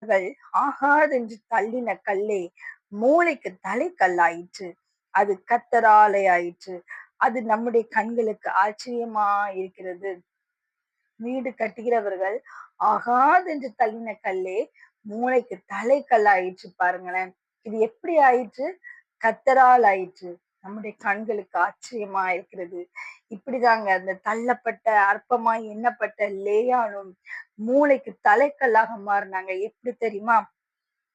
அவர்கள் ஆகாதென்று தள்ளின கல்லே மூளைக்கு தலைக்கல்லாயிற்று. அது கர்த்தராலே ஆயிற்று. அது நம்முடைய கண்களுக்கு ஆச்சரியமா இருக்கிறது. வீடு கட்டுகிறவர்கள் ஆகாதென்று தள்ளின கல்லே மூளைக்கு தலைக்கல்லாயிற்று பாருங்களேன். இது எப்படி ஆயிற்று? கர்த்தரால் ஆயிற்று. நம்முடைய கண்களுக்கு ஆச்சரியமா இருக்கிறது. இப்படிதாங்க அந்த தள்ளப்பட்ட அற்பமாய் எண்ணப்பட்ட லேயாளும் மூளைக்கு தலைக்கல்லாக மாறினாங்க. எப்படி தெரியுமா?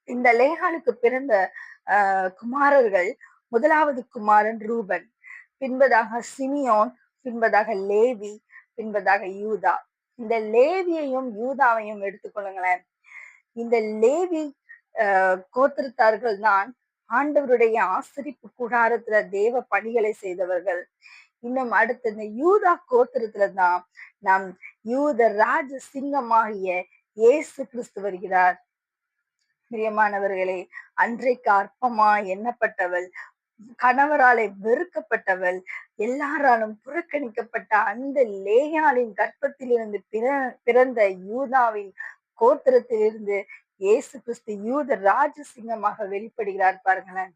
இந்த லேயாளுக்கு பிறந்த குமாரர்கள், முதலாவது குமாரன் ரூபன், பின்பதாக சிமியோன், பின்பதாக லேவி, பின்பதாக யூதா. இந்த லேவியையும் யூதாவையும் எடுத்துக்கொள்ளுங்களேன். இந்த லேவி கோத்திரத்தார்கள் தான் ஆண்டவருடைய ஆசரிப்பு கூடாரத்துல தேவ பணிகளை செய்தவர்கள். இன்னும் அடுத்து இந்த யூதா கோத்திரத்துல தான் நம் யூத ராஜ சிங்கமாகிய இயேசு கிறிஸ்து வருகிறார். பிரியமானவர்களே, அன்றைக்கு அற்பமா எண்ணப்பட்டவள், கணவராலே வெறுக்கப்பட்டவள், எல்லாராலும் புறக்கணிக்கப்பட்ட அந்த லேயாளின் கர்ப்பத்திலிருந்து பிறந்த யூதாவின் கோத்திரத்திலிருந்து இயேசு கிறிஸ்து யூத ராஜசிங்கமாக வெளிப்படுகிறார் பாருங்களேன்.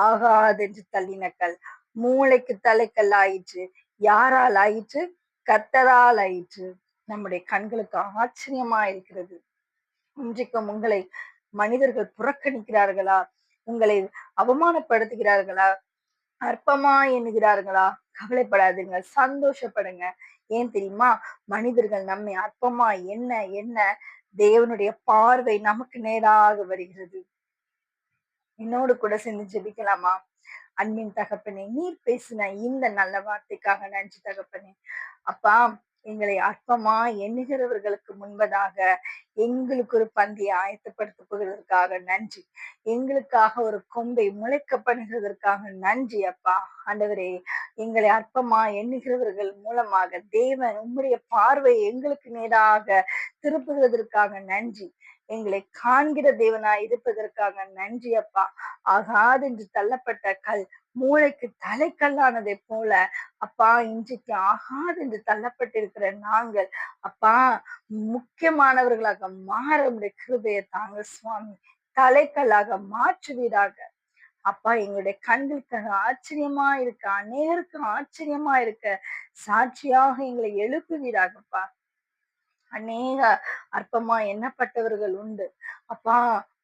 ஆகாதென்று தள்ளின கல் மூளைக்கு தலைக்கல் ஆயிற்று. யாரால் ஆயிற்று? கர்த்தரால் ஆயிற்று. நம்முடைய கண்களுக்கு ஆச்சரியமா இருக்கிறது. இன்றைக்கும் உங்களை மனிதர்கள் புறக்கணிக்கிறார்களா? உங்களை அவமானப்படுத்துகிறார்களா? அற்பமா எண்ணுகிறார்களா? கவலைப்படாதீங்க, சந்தோஷப்படுங்க. ஏன் தெரியுமா? மனிதர்கள் நம்மை அற்பமா எண்ண எண்ண தேவனுடைய பார்வை நமக்கு நேராக வருகிறது. என்னோடு கூட சேர்ந்து ஜெபிக்கலாமா? அன்பின் தகப்பனே, நீர் பேசின இந்த நல்ல வார்த்தைக்காக நன்றி தகப்பனே. அப்பா, எங்களை அற்பமா எண்ணுகிறவர்களுக்கு முன்பதாக எங்களுக்கு ஒரு பந்தியை ஆயத்தப்படுத்துவதற்காக நன்றி. எங்களுக்காக ஒரு கொம்பை முளைக்க பண்ணுகிறதற்காக நன்றி அப்பா. ஆண்டவரே, எங்களை அற்பமா எண்ணுகிறவர்கள் மூலமாக தேவன் உம்முடைய பார்வை எங்களுக்கு நேராக திருப்புகிறதற்காக நன்றி. எங்களை காண்கிற தேவனாய் இருப்பதற்காக நன்றி அப்பா. ஆகாதென்று தள்ளப்பட்ட கல் மூளைக்கு தலைக்கல்லானதை போல அப்பா, இன்றைக்கு ஆகாதென்று தள்ளப்பட்டிருக்கிற நாங்கள் அப்பா முக்கியமானவர்களாக மாற உடைய கிருபையை தாங்க சுவாமி. தலைக்கல்லாக மாற்றுவீராக அப்பா. எங்களுடைய கண்களுக்கு ஆச்சரியமா இருக்க, அநேகருக்கு ஆச்சரியமா இருக்க, சாட்சியாக எங்களை எழுப்புவீராகப்பா. அநேக அற்பமா எண்ணப்பட்டவர்கள் உண்டு அப்பா.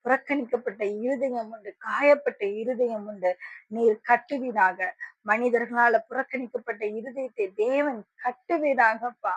புறக்கணிக்கப்பட்ட இருதயம் உண்டு, காயப்பட்ட இருதயம் உண்டு. நீர் கட்டுவீராக. மனிதர்களால புறக்கணிக்கப்பட்ட இருதயத்தை தேவன் கட்டுவீராகப்பா.